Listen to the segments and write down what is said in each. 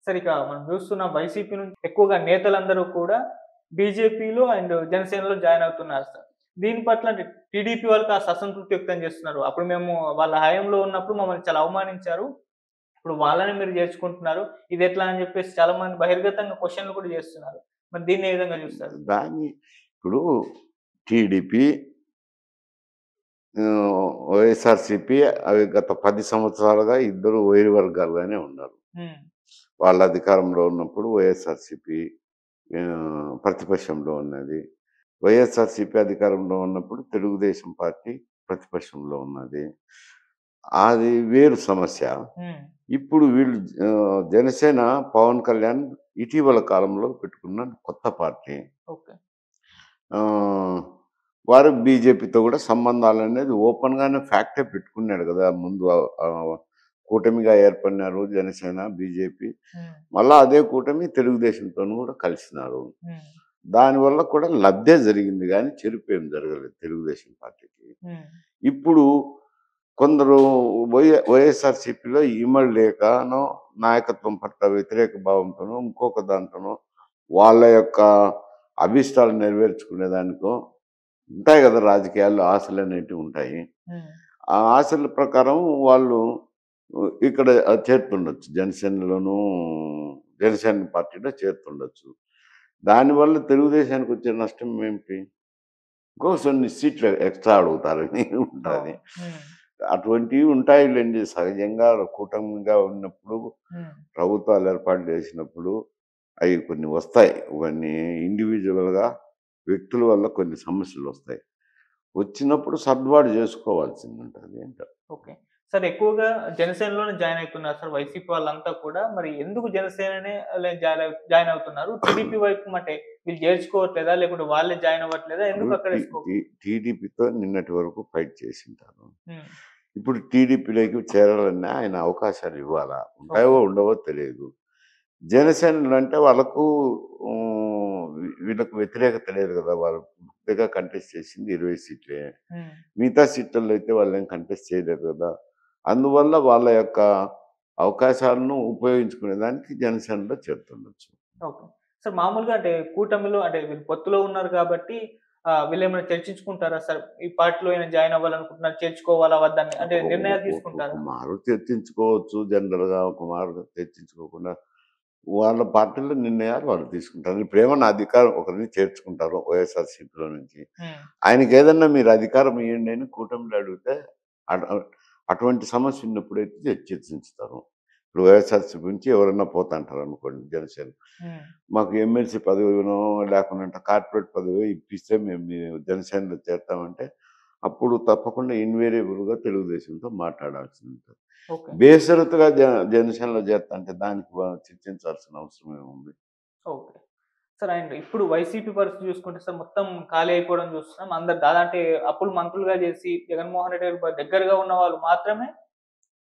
సరే ఇక మనం చూస్తున్న వైసీపీ నుంచి ఎక్కువగా నేతలందరూ కూడా బీజేపీలో అండ్ జనసేనలో జాయిన్ అవుతున్నారు సార్. దీని పట్ల అంటే టీడీపీ వాళ్ళు కాస్త అసంతృప్తి వ్యక్తం చేస్తున్నారు. అప్పుడు మేము వాళ్ళ హయాంలో ఉన్నప్పుడు మమ్మల్ని చాలా అవమానించారు. ఇప్పుడు వాళ్ళని మీరు చేర్చుకుంటున్నారు. ఇదెట్లా అని చెప్పేసి చాలా మంది బహిర్గతంగా క్వెషన్‌లు కూడా చేస్తున్నారు. మరి దీన్ని ఏ విధంగా చూస్తారు? దాన్ని ఇప్పుడు టీడీపీ, వైఎస్ఆర్‌సీపీ అవి గత 10 సంవత్సరాలుగా ఇద్దరు వైరు వర్గాలుగానే ఉన్నారు. హ్మ్. వాళ్ళ అధికారంలో ఉన్నప్పుడు వైఎస్ఆర్‌సీపీ ప్రతిపక్షంలో ఉన్నది. వైఎస్ఆర్‌సీపీ అధికారంలో ఉన్నప్పుడు తెలుగుదేశం పార్టీ ప్రతిపక్షంలో ఉన్నది. అది వేరు సమస్య. హ్మ్. ఇప్పుడు వీళ్ళు జనసేన పవన్ కళ్యాణ్ ఇటీవల కాలంలో పెట్టుకున్న కొత్త పార్టీ. ఓకే. ఆహ్, వారు బీజేపీతో కూడా సంబంధాలనేది ఓపెన్‌గానే ఫ్యాక్టే పెట్టుకున్నాడు గదా! ముందు కూటమిగా ఏర్పడినారు జనసేన, బీజేపీ. హ్మ్. మళ్ళా అదే కూటమి తెలుగుదేశంతోను కూడా కలిసినారు. హ్మ్. దానివల్ల కూడా లబ్ధే జరిగింది గానీ, చెరుపేం జరగలేదు తెలుగుదేశం పార్టీకి. హ్మ్. ఇప్పుడు కొందరు వైఎస్ఆర్‌సీపీలో ఇమడి లేకనో, నాయకత్వం పట్ల వ్యతిరేక భావంతోనో, ఇంకొక దాంతోనో వాళ్ళ యొక్క అభీష్టాలు నెరవేర్చుకునే దానికో ఉంటాయి గదా! రాజకీయాల్లో ఆశలనేటివి ఉంటాయి. హ్మ్. ఆ ఆశల ప్రకారం వాళ్ళు ఇక్కడ చేరుతుండొచ్చు. జనసేన పార్టీలో చేరుతుండొచ్చు. దానివల్ల తెలుగుదేశానికొచ్చే నష్టం ఏమిటి? ఇంకో కొన్ని సీట్లు ఎక్స్‌ట్రా అడుగుతారని ఉంటది. అవును. హ్మ్. అటువంటివి ఉంటాయిలెండి. సహజంగా కూటమిగా ఉన్నప్పుడు, హ్మ్. ప్రభుత్వాలు ఏర్పాటు చేసినప్పుడు అయి కొన్ని వస్తాయి. కొన్ని ఇండివిడ్యువల్‌గా వ్యక్తుల వల్ల కొన్ని సమస్యలొస్తాయి. వచ్చినప్పుడు సర్దుబాటు చేసుకోవాల్సిందుంటది అంటారు. ఓకే. సార్ ఎక్కువగా జనసేనలోనే జాయిన్ అయితున్నారు సార్ వైసీపీ వాళ్ళంతా కూడా. మరి ఎందుకు జనసేననే జాయిన్ అవుతున్నారు? టీడీపీ వైపు అంటే వీళ్ళు చేర్చుకోవట్లేదా? లేకుంటే వాళ్ళే జాయిన్ అవ్వట్లేదా? ఇప్పుడు ఎందుకు అక్కడే స్కోప్? టీడీపీతో నిన్నటి వరకు ఫైట్ చేసుంటారు. హ్మ్. ఇప్పుడు టీడీపీలోకి చేరాలన్నా ఆయన అవకాశాలు ఇవ్వాలా? ఉంటాయో, ఓకే. ఉండవో తెలీదు. జనసేనలో అంటే వాళ్ళకు వీళ్ళకు వ్యతిరేకత లేదు గదా! వాళ్ళు పూర్తిగా కంటెస్ట్ చేసింది 20 సీట్లే. హ్మ్. మిగతా సీట్లలో అయితే వాళ్ళేం కంటెస్ట్ చేయలేరు గదా! అందువల్ల వాళ్ళ యొక్క అవకాశాలను ఉపయోగించుకునే దానికి జనసేనలో చేరుతుండొచ్చు. ఓకే. సార్ మామూలుగా అంటే కూటమిలో అంటే వీళ్ళు పొత్తులో ఉన్నారు కాబట్టి వీళ్ళేమైనా చర్చించుకుంటారా సార్? ఈ పార్టీలో ఈయన జాయిన్ అవ్వాలనుకుంటున్నారు. చేర్చుకోవాలా? వద్దా? అని అంటే నిర్ణయాలు ఒక తీసుకుంటారా? మారు చర్చించుకోవచ్చు. జనరల్‌గా ఒక మారు చర్చించుకోకుండా వాళ్ళ పార్టీలో నిర్ణయాలు వాళ్ళు తీసుకుంటారు. ఇప్పుడేమన్నా అధికారం ఒకరిని చేర్చుకుంటారు వైఎస్ఆర్‌సీపీలో నుంచి. హ్మ్. ఆయనకేదన్నా మీరు అధికారం ఇయ్యండి అని కూటమిలో అడిగితే అటు అటువంటి సమస్య ఉన్నప్పుడైతే చర్చించుతారు. ఇప్పుడు వైఎస్ఆర్‌సీపీ నుంచి ఎవరైనా పోతాంటారనుకోండి జనసేన. హ్మ్. మాకు ఎమ్మెల్సీ పదవినో లేకుంటే కార్పొరేట్ పదవో ఇప్పిస్తే మేము మీ జనసేనలో చేరతామంటే అప్పుడు తప్పకుండా ఇన్వేరియబుల్‌గా తెలుగుదేశంతో మాట్లాడాల్సుంటది. ఓకే. బేషరతుగా జనసేనలో చేరతాంటే దానికి చర్చించాల్సిన అవసరం ఏముంది? ఓకే. సార్ అండ్ ఇప్పుడు వైసీపీ పరిస్థితి చూసుకుంటే సార్ మొత్తం ఖాళీ అయిపోవడం చూస్తున్నాం. అందరు అంటే అప్పులు మంత్రులుగా చేసి జగన్మోహన్ రెడ్డి గారికి దగ్గరగా ఉన్న వాళ్ళు మాత్రమే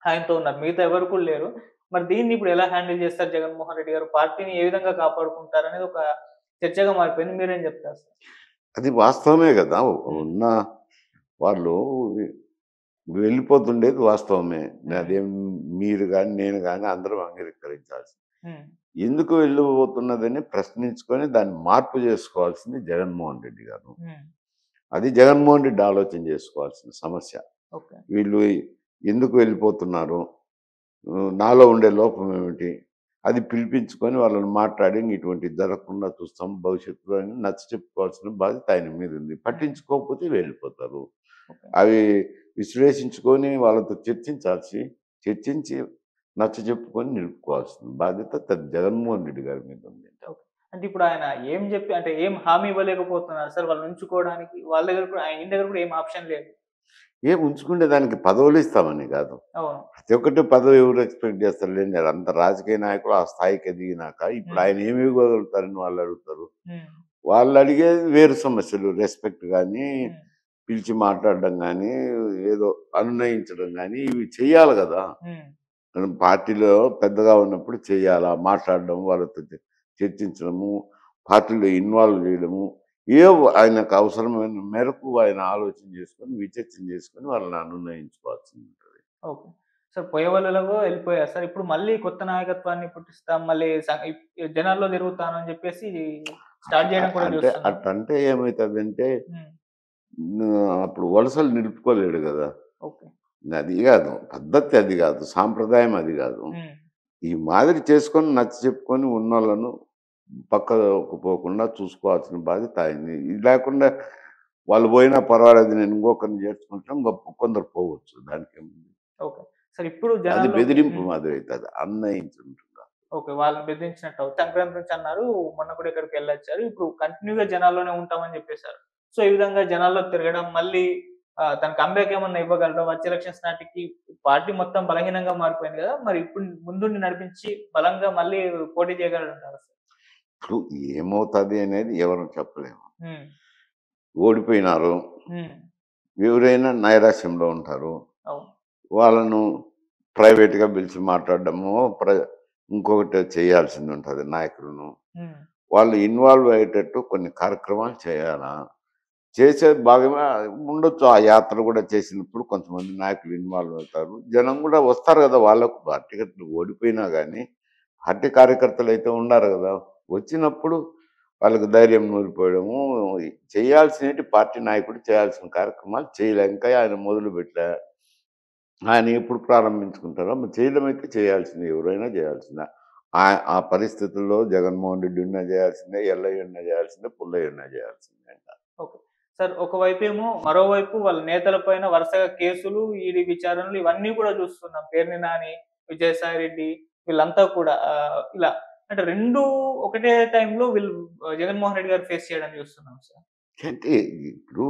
ఆయనతో ఉన్నారు. మిగతా ఎవరు కూడా లేరు. మరి దీన్ని ఇప్పుడు ఎలా హ్యాండిల్ చేస్తారు జగన్మోహన్ రెడ్డి గారు? పార్టీని ఏ విధంగా కాపాడుకుంటారనేది ఒక చర్చగా మారిపోయింది. మీరేం చెప్తారు సార్? అది వాస్తవమే గదా! హ్మ్. ఉన్న వాళ్ళు వెళ్ళిపోతుండేది వాస్తవమే. హ్మ్. అదేం మీరు గాని, నేను గాని అందరం అంగీకరించాల్సింది. హ్మ్. ఎందుకు వెళ్ళిపోతున్నదని ప్రశ్నించుకొని దాన్ని మార్పు చేసుకోవాల్సింది జగన్మోహన్ రెడ్డి గారు. హ్మ్. అది జగన్మోహన్ రెడ్డి ఆలోచన చేసుకోవాల్సిన సమస్య. ఓకే. వీళ్ళు ఎందుకు వెళ్ళిపోతున్నారు? నాలో ఉండే లోపం ఏమిటి? అది పిలిపించుకొని వాళ్ళని మాట్లాడి ఇటువంటిది జరగకుండా చూస్తాం భవిష్యత్తులో అని నచ్చచెప్పుకోవాల్సిన బాధ్యత ఆయన మీద ఉంది. హ్మ్. పట్టించుకోకపోతే వెళ్ళిపోతారు. ఓకే. అవి విశ్లేషించుకొని వాళ్ళతో చర్చించి నచ్చచెప్పుకొని నిలుపుకోవాల్సిన బాధ్యత జగన్మోహన్ రెడ్డి గారి మీద ఉంది. ఓకే. అంటే ఇప్పుడు ఆయన ఏం జెప్పి అంటే ఏం హామీ ఇవ్వలేకపోతున్నారు సార్ వాళ్ళని ఉంచుకోవడానికి? వాళ్ళ దగ్గర కూడా ఆయన దగ్గర కూడా ఏం ఆప్షన్ లేదు. ఉంచుకునే దానికి పదవులు ఇస్తామని కాదు. అవును. ప్రతి ఒక్కటి పదవి ఎవరు ఎక్స్‌పెక్ట్ చేస్తారులెండి. అదంతా రాజకీయ నాయకులు ఆ స్థాయికి ఎదిగినాక ఇప్పుడు హ్మ్. ఆయన ఏమి ఇవ్వగలుగుతారని వాళ్ళు అడుగుతారు. హ్మ్. వాళ్ళు అడిగేది వేరు సమస్యలు. రెస్పెక్ట్ గాని, హ్మ్. పిలిచి మాట్లాడడం గాని, ఏదో అనునయించడం గాని ఇవి చెయ్యాలి గదా! హ్మ్. మనం పార్టీలో పెద్దగా ఉన్నప్పుడు చెయ్యాలా? మాట్లాడడం, వాళ్ళతో చర్చించడము, పార్టీలో ఇన్వాల్వ్ జేయడము. ఆయనకు అవసరమైన మేరకు ఆయన ఆలోచన చేసుకొని, విచక్షణ చేసుకొని వాళ్ళని అనునయించుకోవాల్సిందుంటది. ఓకే. సార్ పోయేవాళ్ళలాగో వెళ్ళిపోయారు సార్. ఇప్పుడు మళ్ళీ కొత్త నాయకత్వాన్ని పుట్టిస్తాం, మళ్ళీ జనాల్లో తిరుగుతానని చెప్పేసి స్టార్ట్ చేయడం కూడా అంటే చూస్తున్నాం. అట్టంటే ఏమవుతుందంటే హ్మ్. అప్పుడు వలసలు నిలుపుకోలేడు కదా. ఓకే. అది కాదు పద్ధతి, అది కాదు సాంప్రదాయం, అది కాదు. హ్మ్. ఈ మాదిరి చేసుకొని నచ్చ చెప్పుకొని ఉన్నోళ్ళను పక్కకు పోకుండా చూసుకోవాల్సిన బాధ్యత అయింది. ఇది లేకుండా వాళ్ళు పోయినా పర్వాలేదు, నేను ఇంకొకరిని చేర్చుకుంటాం, గొప్ప కొందరు పోవచ్చు, దానికేముంది. ఓకే. సార్ ఇప్పుడు అది జనాల్లోకి బెదిరింపు మాదిరి అవుతుంది, అన్నయించుంటుందా. ఓకే. వాళ్ళని బెదిరించినట్టు అవుతుంది. సంక్రాంతి నుంచి అన్నారు. మొన్న కూడా ఇక్కడికెళ్ళొచ్చారు. ఇప్పుడు కంటిన్యూ‌గా జనాల్లోనే ఉంటామని జెప్పేసారు. సో, ఈ విధంగా జనాల్లో తిరగడం మళ్ళీ తన కమ్‌బ్యాక్ ఏమన్నా ఇవ్వగలరా? వచ్చే ఎలక్షన్స్ నాటికి పార్టీ మొత్తం బలహీనంగా మారిపోయింది గదా! మరి ఇప్పుడు ముందుండి నడిపించి బలంగా మళ్ళీ పోటీ చేయగలడంటారా సార్? ఇప్పుడు ఏమవుతుంది అనేది ఎవరు చెప్పలేము. హ్మ్. ఓడిపోయినారు, హ్మ్. ఎవరైనా నైరాశ్యంలో ఉంటారు. అవును. వాళ్ళను ప్రైవేట్‌గా పిలిచి మాట్లాడడము, ఇంకొకటి చేయాల్సింది ఉంటది నాయకులను. హ్మ్. వాళ్ళు ఇన్వాల్వ్ అయ్యేటట్టు కొన్ని కార్యక్రమాలు చేయాలా. చేసేది భాగమే ఉండొచ్చు. ఆ యాత్ర కూడా చేసినప్పుడు కొంతమంది నాయకులు ఇన్వాల్వ్ అవుతారు. జనం కూడా వస్తారు కదా! వాళ్ళకు పార్టీకి ఓడిపోయినా గానీ, పార్టీ కార్యకర్తలైతే ఉండారు కదా! వచ్చినప్పుడు వాళ్ళకి ధైర్యం నూరిపోయడము, చేయాల్సినటి పార్టీ నాయకుడు చేయాల్సిన కార్యక్రమాలు చేయలే. ఇంకా ఆయన మొదలుపెట్టలే. ఆయన ఎప్పుడు ప్రారంభించుకుంటారో మరి చేయడం అయితే చేయాల్సిందే. ఎవరైనా చేయాల్సిందే. ఆ పరిస్థితుల్లో జగన్మోహన్ రెడ్డి ఉన్నా చేయాల్సిందే, ఎల్లయ్య ఉన్నా చేయాల్సిందే, పుల్లయ్య ఉన్నా చేయాల్సిందే అంట. ఓకే. సార్ ఒకవైపేమో మరోవైపు వాళ్ళ నేతల పైన వరుసగా కేసులు, ఈడీ విచారణలు ఇవన్నీ కూడా చూస్తున్నాం. పేర్ని నాని, విజయసాయి రెడ్డి వీళ్ళంతా కూడా ఇలా అంటే 2 ఒకటే టైంలో వీళ్ళు జగన్మోహన్ రెడ్డి గారు ఫేస్ చేయడం చూస్తున్నాం సార్. అంటే ఇప్పుడు